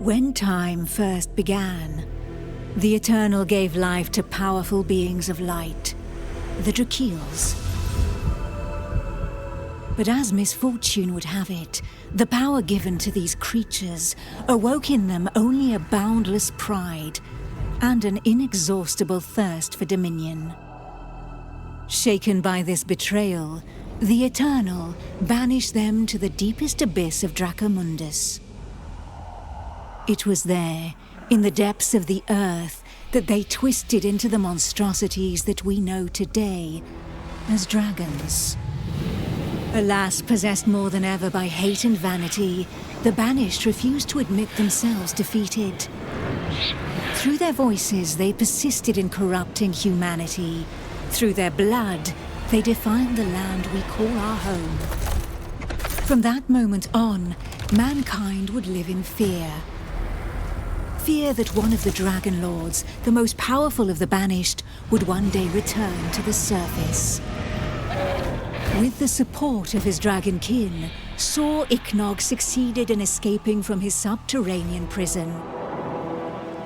When time first began, the Eternal gave life to powerful beings of light, the Drachilles. But as misfortune would have it, the power given to these creatures awoke in them only a boundless pride and an inexhaustible thirst for dominion. Shaken by this betrayal, the Eternal banished them to the deepest abyss of Dracomundus. It was there, in the depths of the earth, that they twisted into the monstrosities that we know today as dragons. Alas, possessed more than ever by hate and vanity, the Banished refused to admit themselves defeated. Through their voices, they persisted in corrupting humanity. Through their blood, they defined the land we call our home. From that moment on, mankind would live in fear. Fear that one of the Dragon Lords, the most powerful of the Banished, would one day return to the surface. With the support of his Dragonkin, Saw Ichnog succeeded in escaping from his subterranean prison.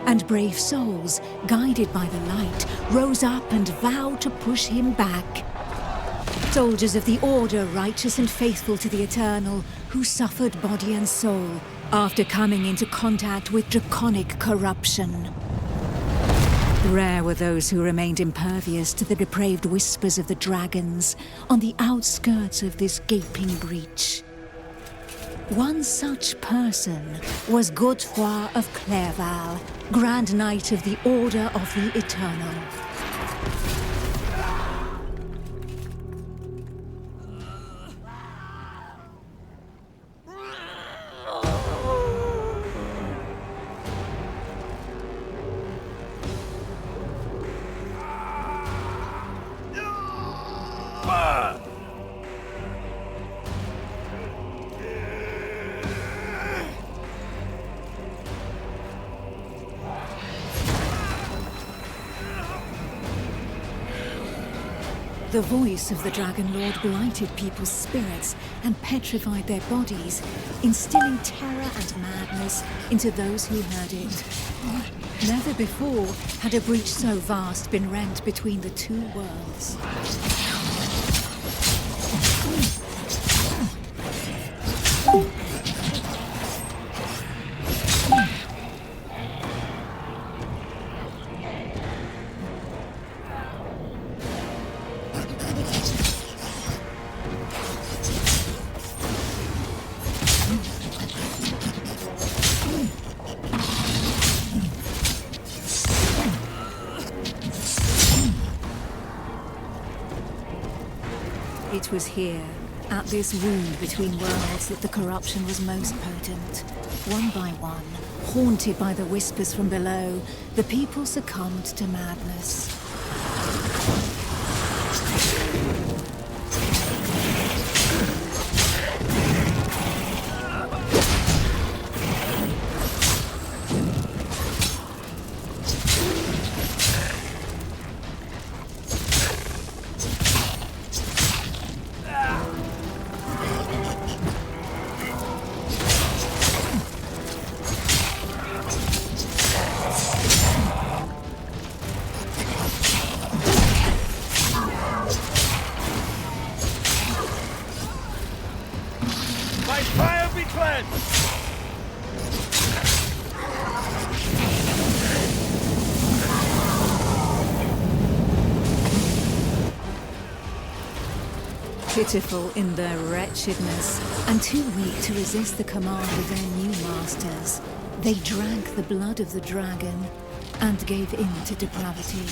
And brave souls, guided by the light, rose up and vowed to push him back. Soldiers of the Order, righteous and faithful to the Eternal, who suffered body and soul after coming into contact with draconic corruption. Rare were those who remained impervious to the depraved whispers of the dragons on the outskirts of this gaping breach. One such person was Godefroy of Clairval, Grand Knight of the Order of the Eternal. The voice of the Dragon Lord blighted people's spirits and petrified their bodies, instilling terror and madness into those who heard it. Never before had a breach so vast been rent between the two worlds. It was here, at this wound between worlds, that the corruption was most potent. One by one, haunted by the whispers from below, the people succumbed to madness. Pitiful in their wretchedness, and too weak to resist the command of their new masters, they drank the blood of the dragon and gave in to depravity.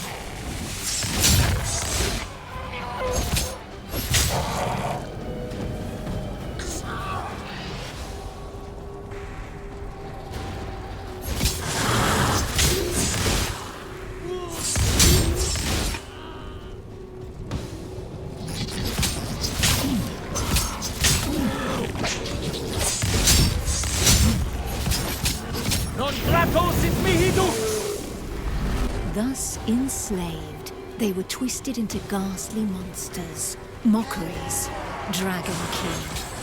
Thus enslaved, they were twisted into ghastly monsters, mockeries, Dragonkin.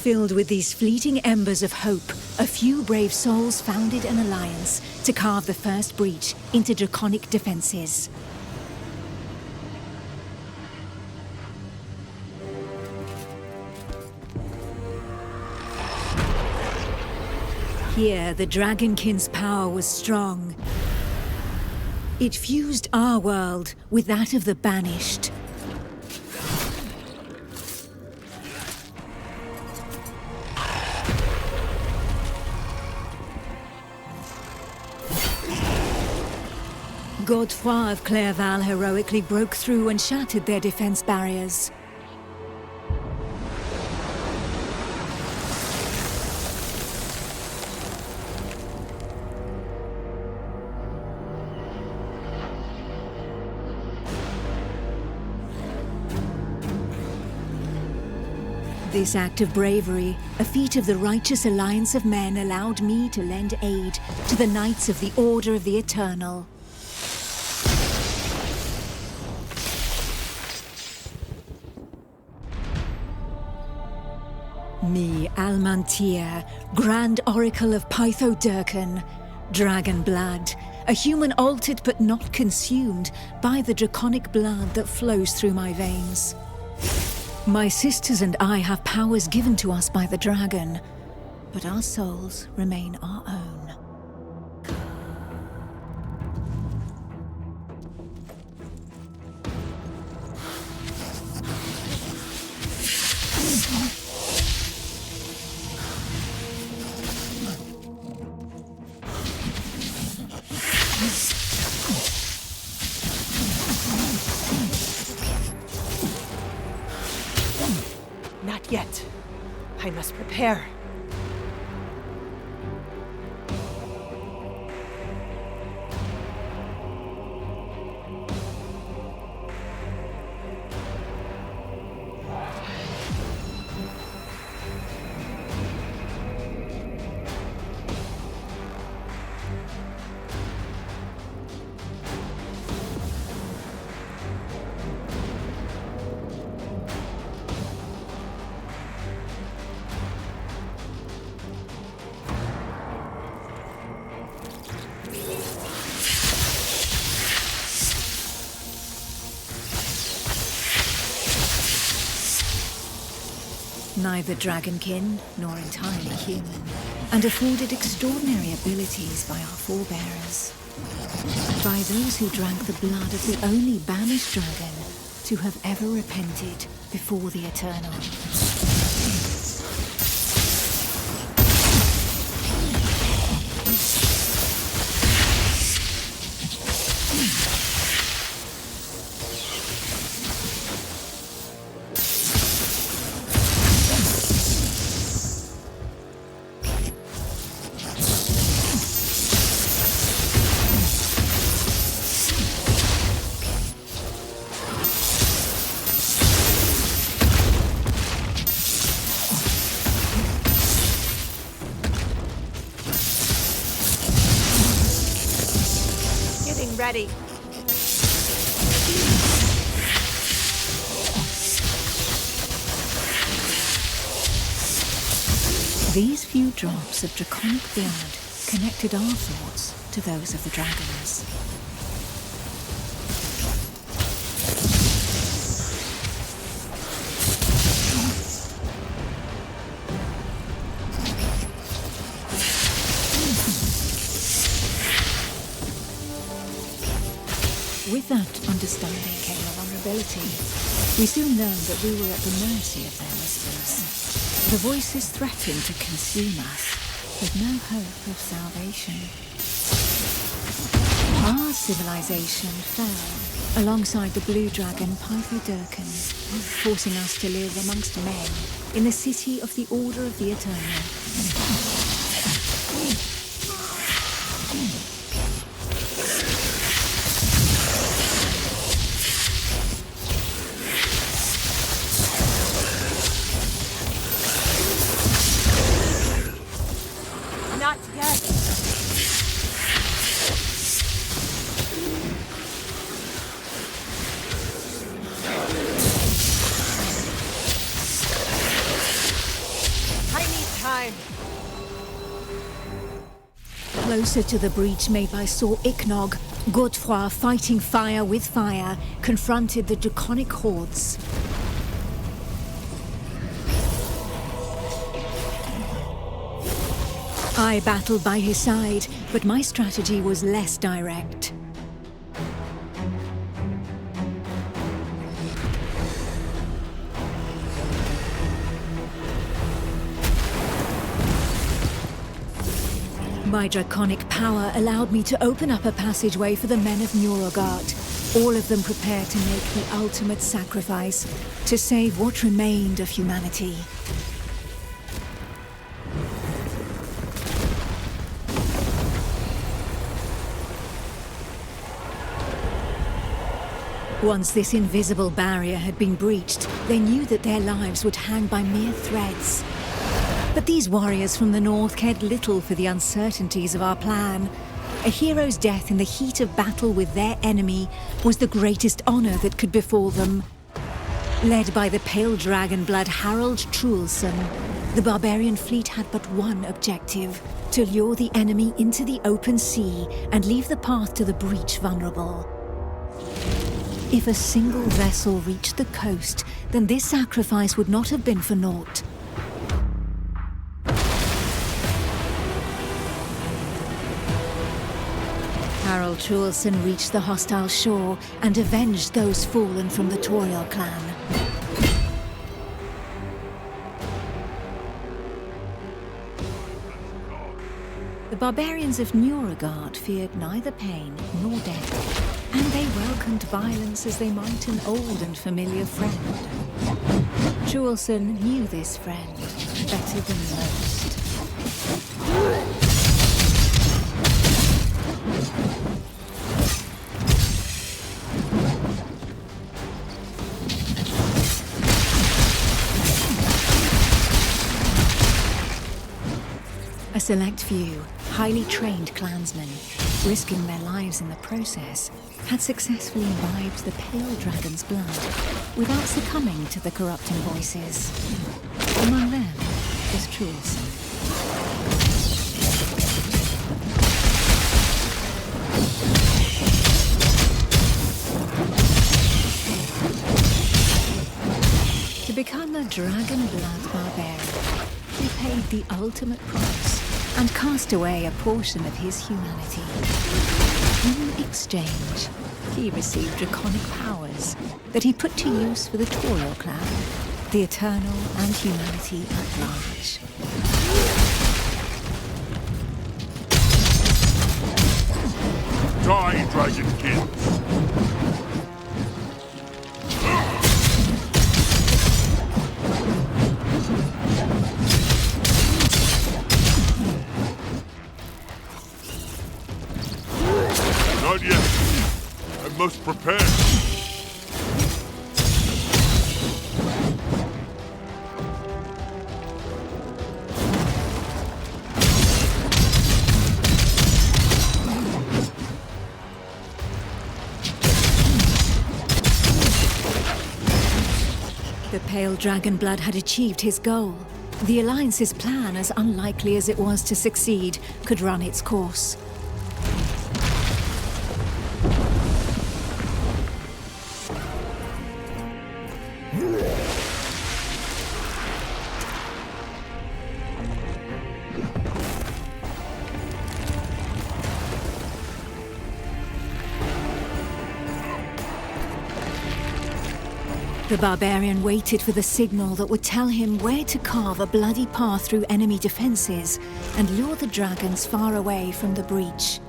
Filled with these fleeting embers of hope, a few brave souls founded an alliance to carve the first breach into draconic defenses. Here, the Dragonkin's power was strong. It fused our world with that of the Banished. Godefroy of Clairval heroically broke through and shattered their defense barriers. This act of bravery, a feat of the righteous alliance of men, allowed me to lend aid to the Knights of the Order of the Eternal. Me, Almantir, Grand Oracle of Pythodurcan, Dragon Blood, a human altered but not consumed by the draconic blood that flows through my veins. My sisters and I have powers given to us by the dragon, but our souls remain our own. Not yet. I must prepare. Neither Dragonkin nor entirely human, and afforded extraordinary abilities by our forebearers. By those who drank the blood of the only banished dragon to have ever repented before the Eternal. Ready. These few drops of draconic blood connected our thoughts to those of the dragons. With that understanding came a vulnerability. We soon learned that we were at the mercy of their whispers. The voices threatened to consume us, with no hope of salvation. Our civilization fell alongside the blue dragon Pythodurcan, forcing us to live amongst men in the city of the Order of the Eternal. closer to the breach made by Sir Ichnog, Godefroy, fighting fire with fire, confronted the draconic hordes. I battled by his side, but my strategy was less direct. My draconic power allowed me to open up a passageway for the men of Nurogard, all of them prepared to make the ultimate sacrifice to save what remained of humanity. Once this invisible barrier had been breached, they knew that their lives would hang by mere threads. But these warriors from the north cared little for the uncertainties of our plan. A hero's death in the heat of battle with their enemy was the greatest honor that could befall them. Led by the pale dragon blood Harald Truelson, the barbarian fleet had but one objective: to lure the enemy into the open sea and leave the path to the breach vulnerable. If a single vessel reached the coast, then this sacrifice would not have been for naught. Harald Truelson reached the hostile shore and avenged those fallen from the Toriel clan. The barbarians of Nurogard feared neither pain nor death, and they welcomed violence as they might an old and familiar friend. Truelson knew this friend better than most. A select few, highly trained clansmen, risking their lives in the process, had successfully imbibed the pale dragon's blood without succumbing to the corrupting voices. Among them was Truelson. To become a dragon blood barbarian, he paid the ultimate price and cast away a portion of his humanity. In exchange, he received draconic powers that he put to use for the Toriel clan, the Eternal, and humanity at large. Die, Dragonkin! Not yet. I must prepare. The pale dragon blood had achieved his goal. The Alliance's plan, as unlikely as it was to succeed, could run its course. The barbarian waited for the signal that would tell him where to carve a bloody path through enemy defenses and lure the dragons far away from the breach.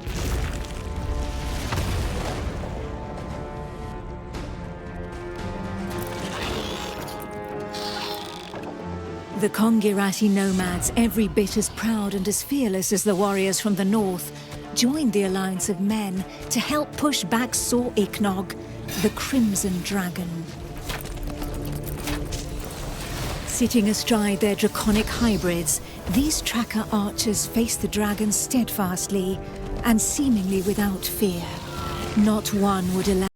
The Kongirati nomads, every bit as proud and as fearless as the warriors from the north, joined the alliance of men to help push back Sir Ichnog, the Crimson Dragon. Sitting astride their draconic hybrids, these tracker archers faced the dragons steadfastly and seemingly without fear. Not one would allow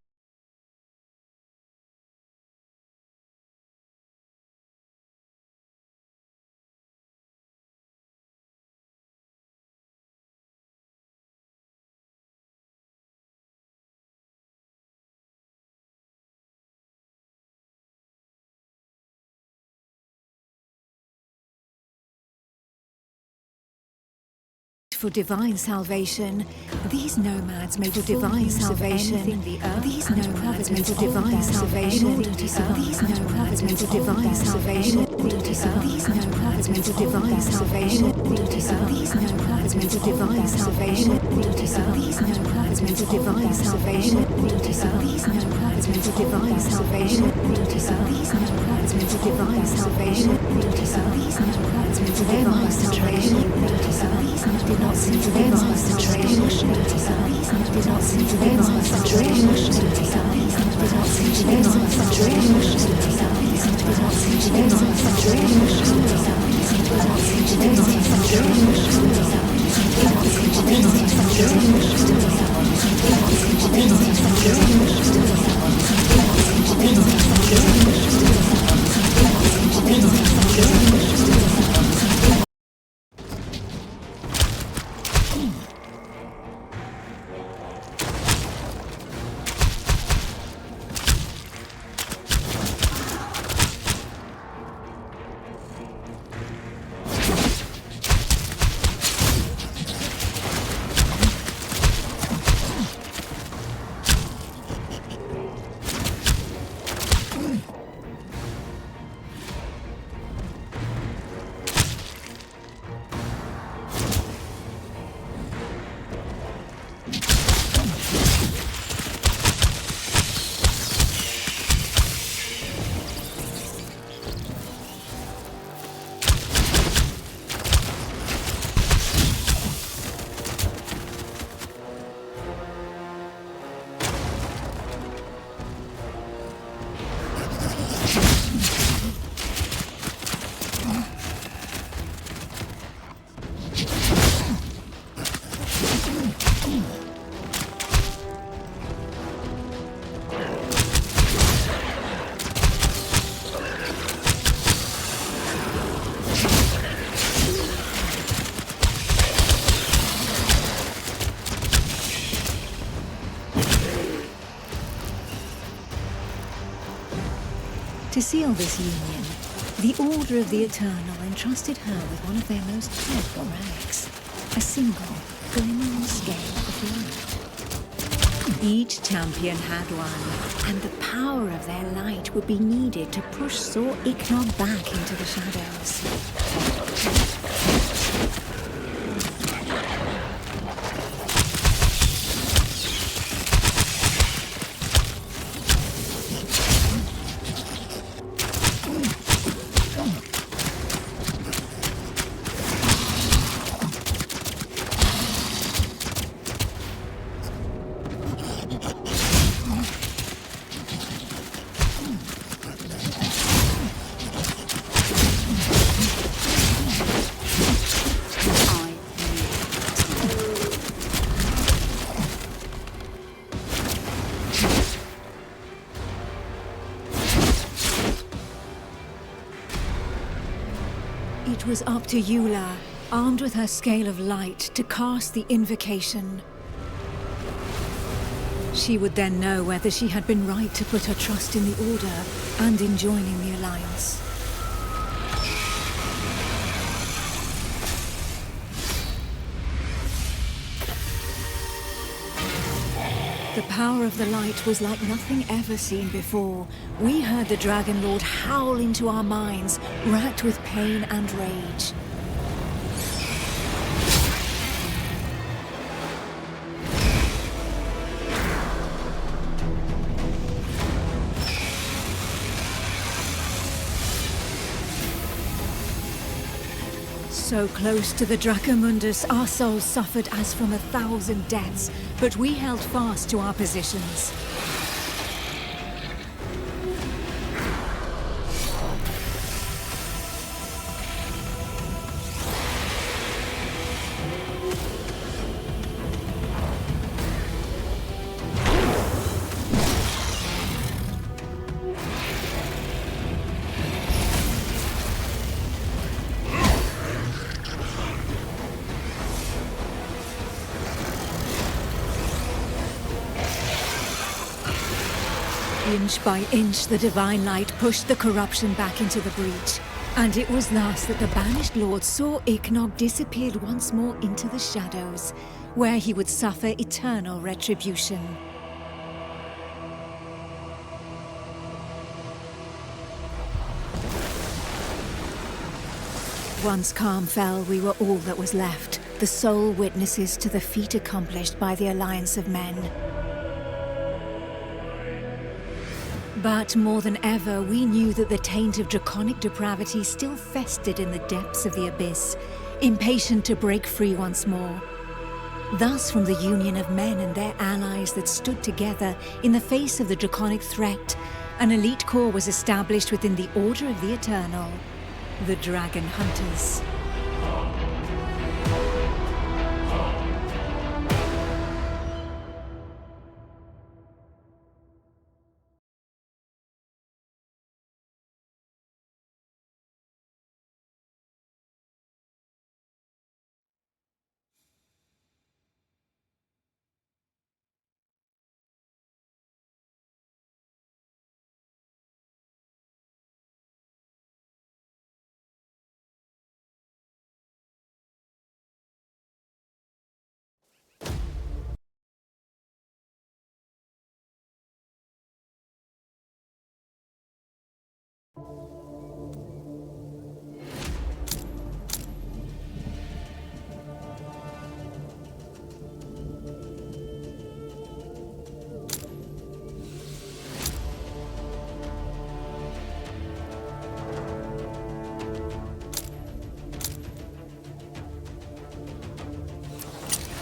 for divine salvation. These nomads made divine salvation. These nomads made divine salvation. These nomads made divine salvation. These nomads made divine salvation. These nomads made divine salvation. These nomads made divine salvation. These nomads made divine salvation. These nomads made divine salvation. These nomads made divine salvation. Did not see divine salvation. Did not see divine salvation. Did not see divine salvation. Did not see divine salvation. Did not see divine salvation. Did not see divine salvation. Did not see divine To seal this union, the Order of the Eternal entrusted her with one of their most powerful relics, a single, glimmering scale of light. Each champion had one, and the power of their light would be needed to push Sor Iknog back into the shadows. It was up to Eula, armed with her Scale of Light, to cast the invocation. She would then know whether she had been right to put her trust in the Order and in joining the Alliance. The power of the light was like nothing ever seen before. We heard the Dragon Lord howl into our minds, racked with pain and rage. So close to the Dracomundus, our souls suffered as from 1,000 deaths, but we held fast to our positions. Inch by inch, the divine light pushed the corruption back into the breach. And it was thus that the banished lord saw Ichnog disappeared once more into the shadows, where he would suffer eternal retribution. Once calm fell, we were all that was left, the sole witnesses to the feat accomplished by the alliance of men. But more than ever, we knew that the taint of draconic depravity still festered in the depths of the abyss, impatient to break free once more. Thus, from the union of men and their allies that stood together in the face of the draconic threat, an elite corps was established within the Order of the Eternal, the Dragon Hunters.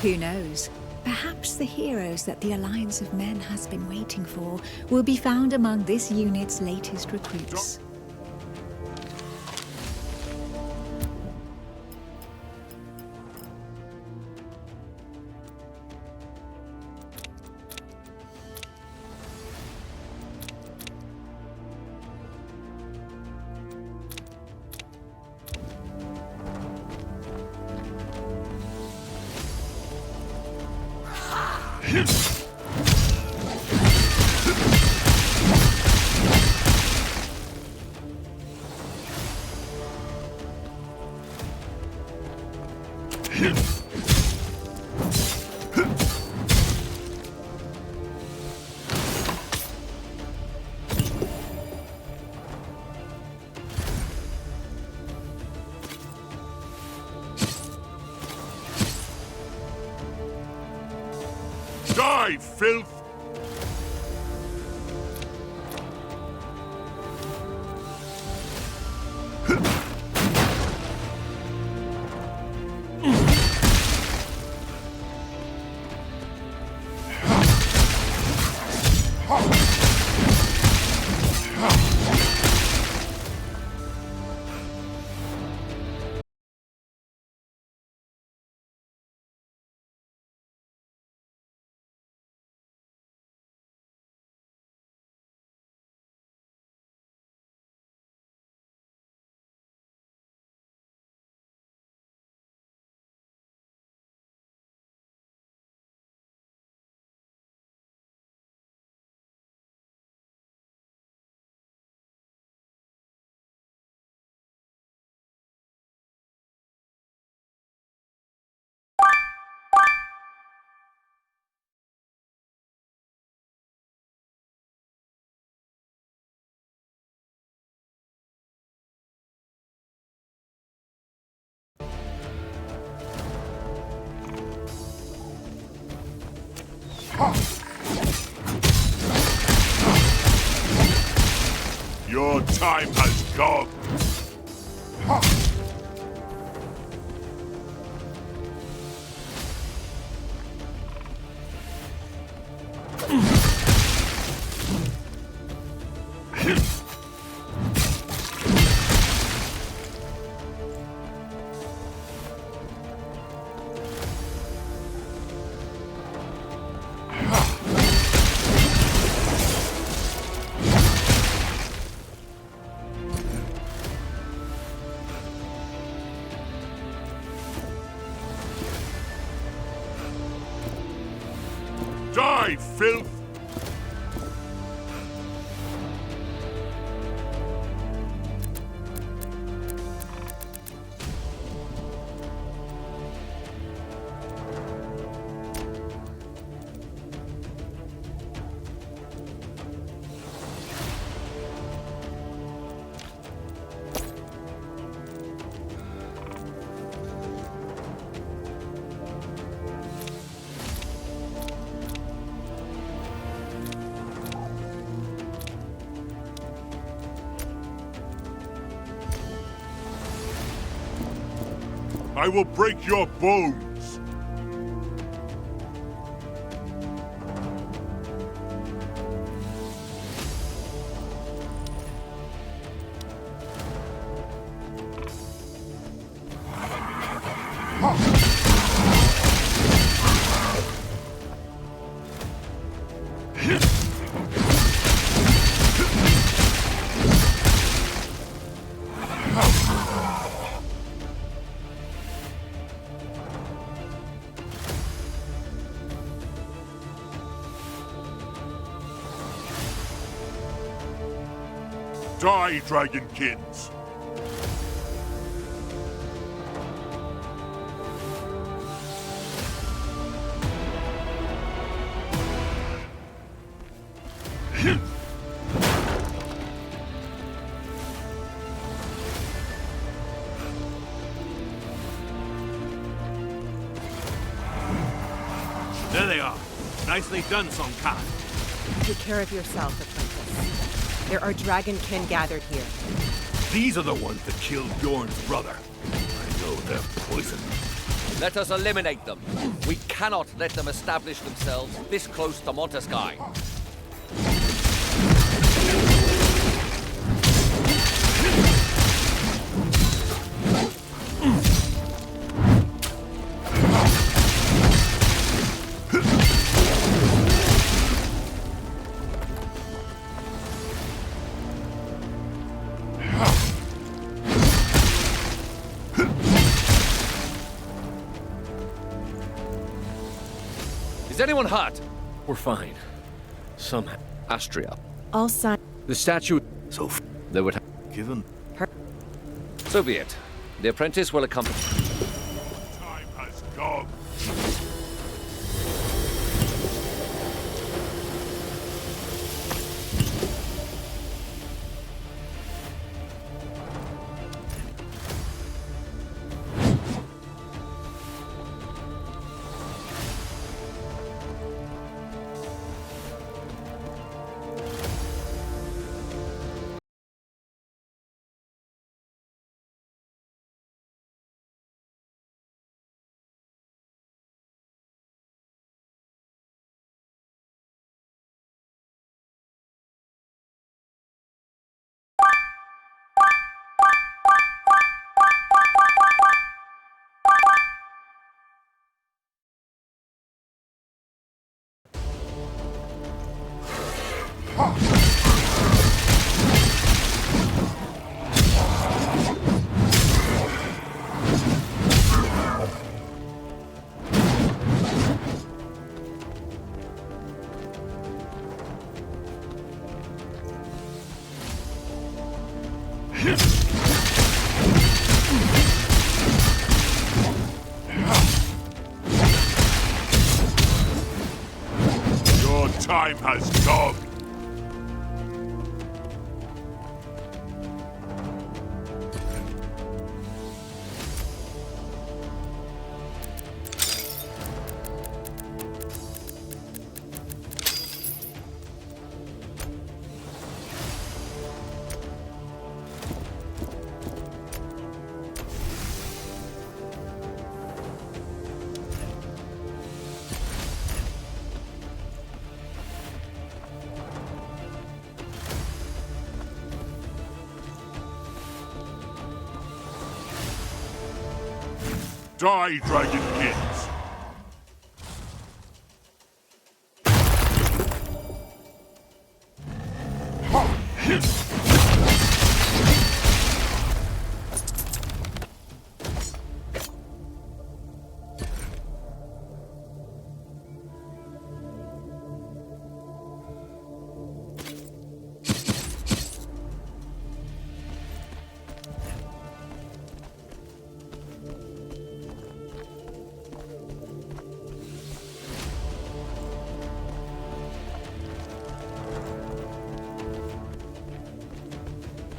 Who knows? Perhaps the heroes that the Alliance of Men has been waiting for will be found among this unit's latest recruits. Die, filth! Your time has come. Die, filth! I will break your bones. Die, Dragonkins! There they are. Nicely done, Song Khan. Take care of yourself, apprentice. There are Dragonkin gathered here. These are the ones that killed Bjorn's brother. I know they're poison. Let us eliminate them. We cannot let them establish themselves this close to Montesky. Is anyone hurt? We're fine. Somehow. Astria. All signs. The statue... So, They would have... given... So be it. The apprentice will accompany... Time has come. Your time has come. Die, Dragonkins!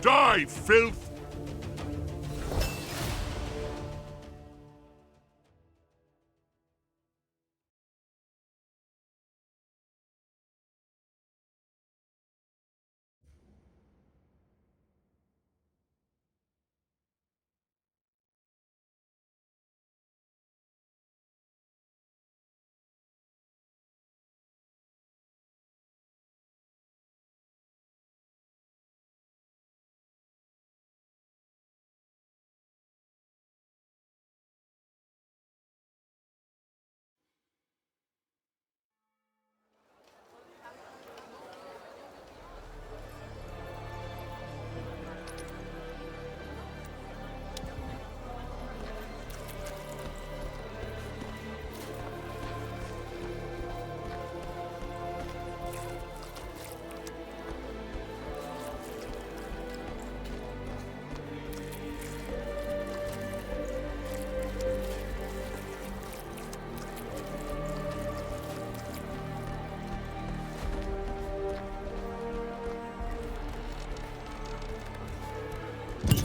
Die, filth!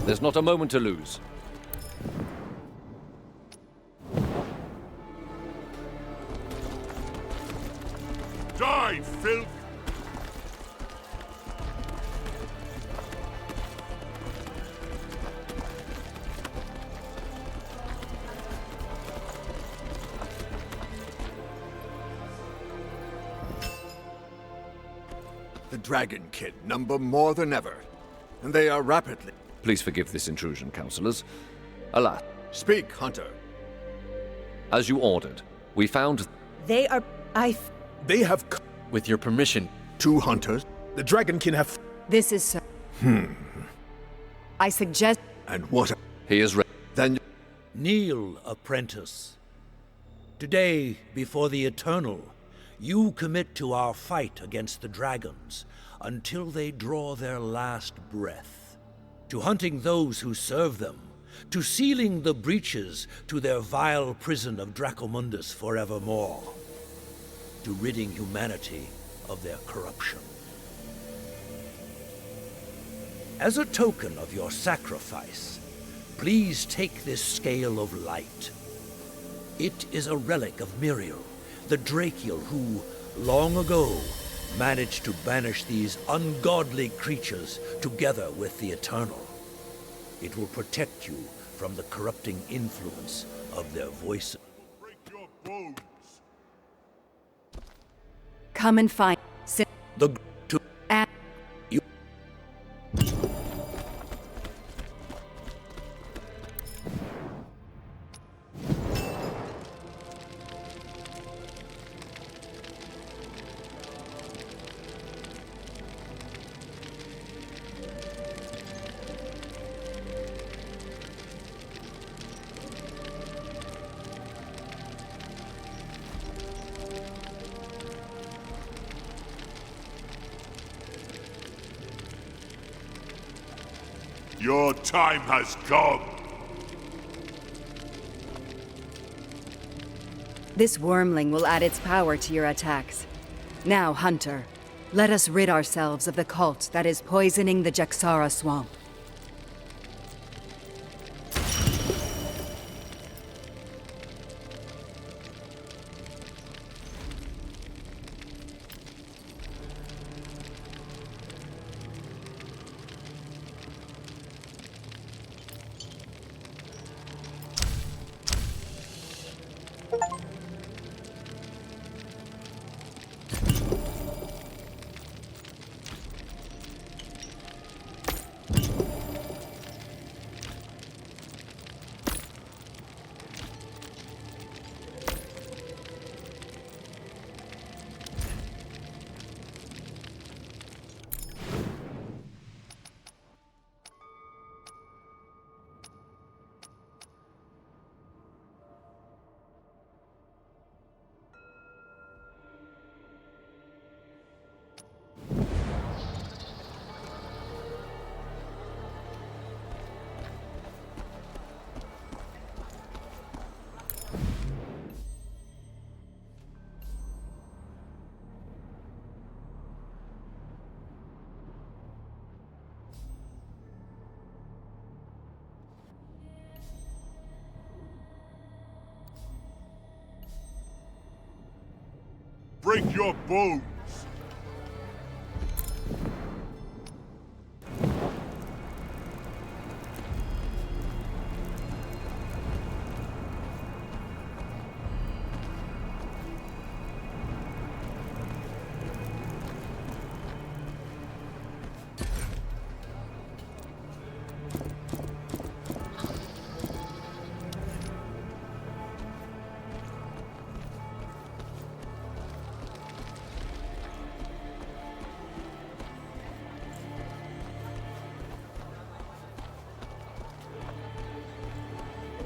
There's not a moment to lose. Die, filth! The Dragonkin number more than ever, and they are rapidly... Please forgive this intrusion, councillors. Alas, Speak, Hunter. as you ordered, we found... They are... They have With your permission, 2 hunters, the Dragonkin have This is so... I suggest... and what... He is ready. Then... Kneel, apprentice. Today, before the Eternal, you commit to our fight against the dragons until they draw their last breath. To hunting those who serve them, to sealing the breaches to their vile prison of Dracomundus forevermore, to ridding humanity of their corruption. As a token of your sacrifice, please take this scale of light. It is a relic of Miriel, the Drachilles who, long ago, managed to banish these ungodly creatures together with the Eternal. It will protect you from the corrupting influence of their voices. Break your bones! Come and find... The to you. Your time has come! This wormling will add its power to your attacks. Now, Hunter, let us rid ourselves of the cult that is poisoning the Jaxara swamp. Break your bones!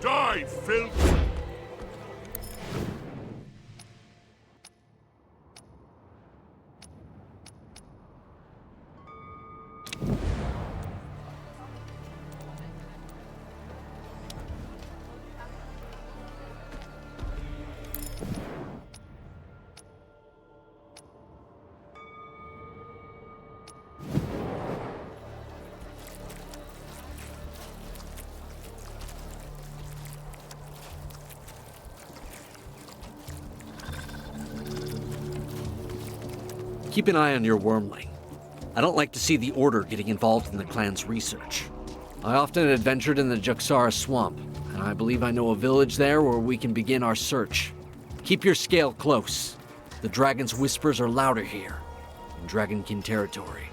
Die, filth! Keep an eye on your wormling. I don't like to see the Order getting involved in the clan's research. I often adventured in the Drachilles swamp, and I believe I know a village there where we can begin our search. Keep your scale close. The dragon's whispers are louder here, in Dragonkin territory.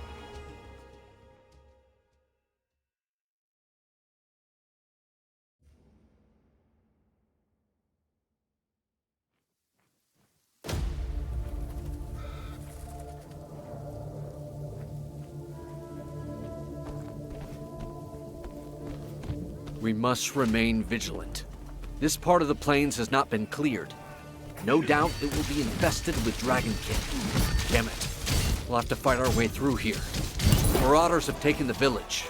We must remain vigilant. This part of the plains has not been cleared. No doubt it will be infested with Dragonkin. Damn it. We'll have to fight our way through here. Marauders have taken the village.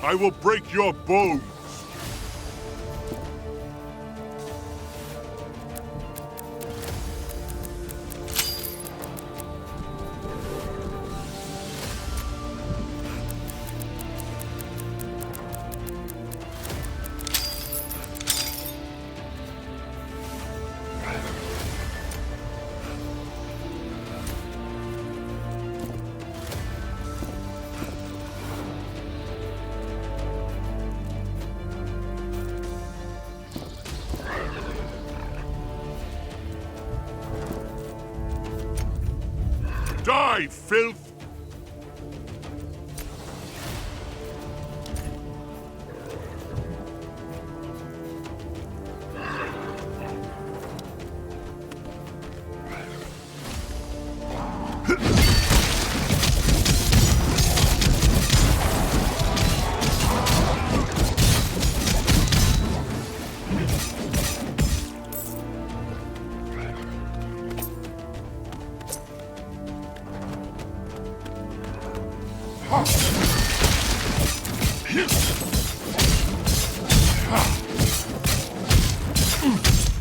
I will break your bones! Die, filth!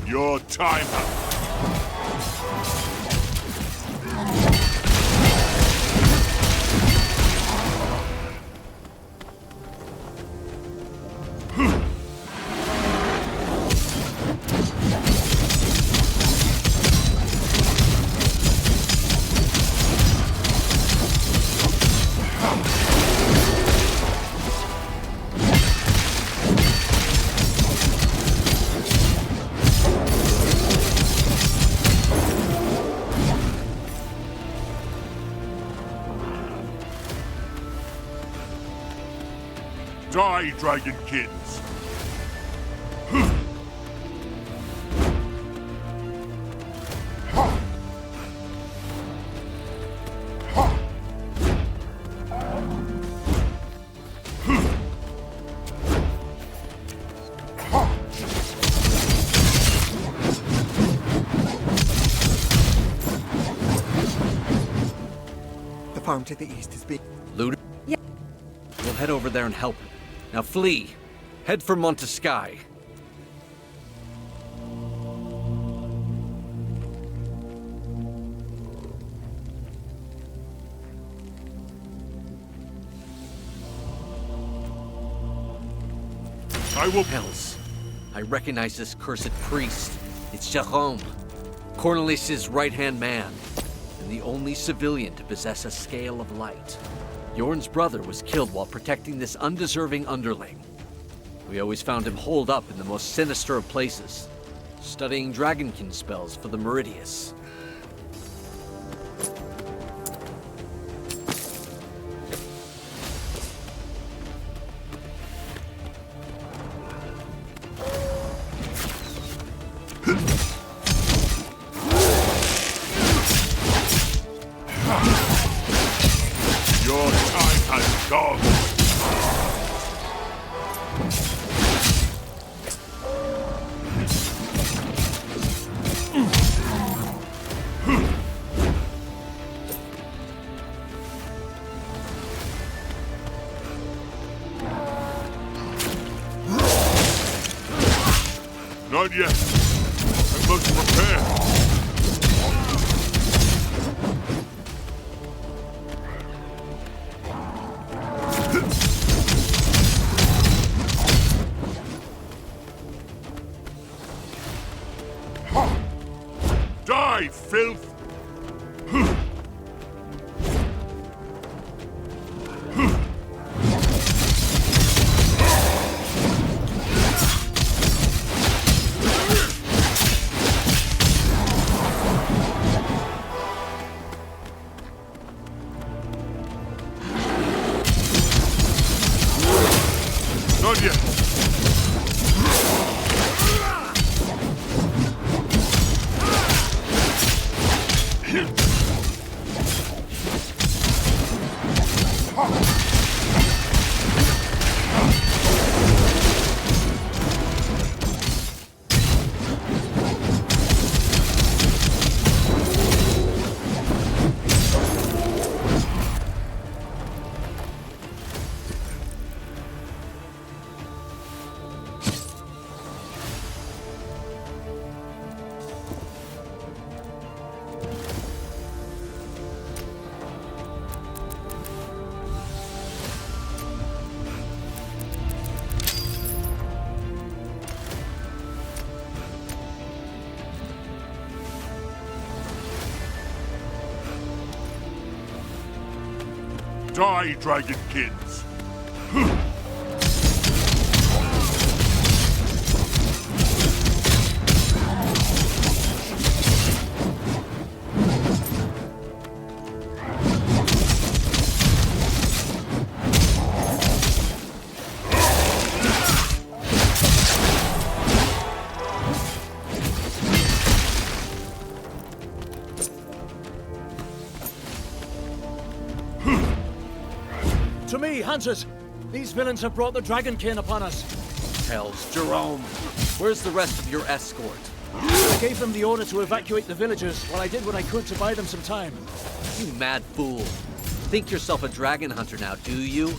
Your time Die, Dragonkins! The farm to the east is being Looted? Yeah. We'll head over there and help him. Now flee. Head for Montesky. I will... Hells. I recognize this cursed priest. It's Jerome, Cornelis' right-hand man, and the only civilian to possess a scale of light. Yorn's brother was killed while protecting this undeserving underling. We always found him holed up in the most sinister of places. studying Dragonkin spells for the Meridius. Your time has gone. Not yet. I must prepare. Die, filth! Not yet. Die, Dragonkins! To me, hunters! These villains have brought the Dragonkin upon us. Hells, Jerome. Where's the rest of your escort? I gave them the order to evacuate the villagers while I did what I could to buy them some time. You mad fool. Think yourself a dragon hunter now, do you? In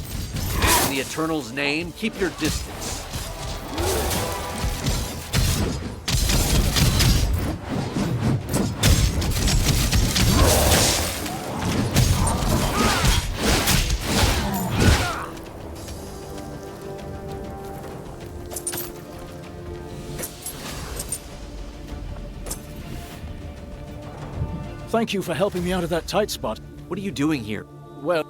the Eternal's name, keep your distance. Thank you for helping me out of that tight spot. What are you doing here? Well,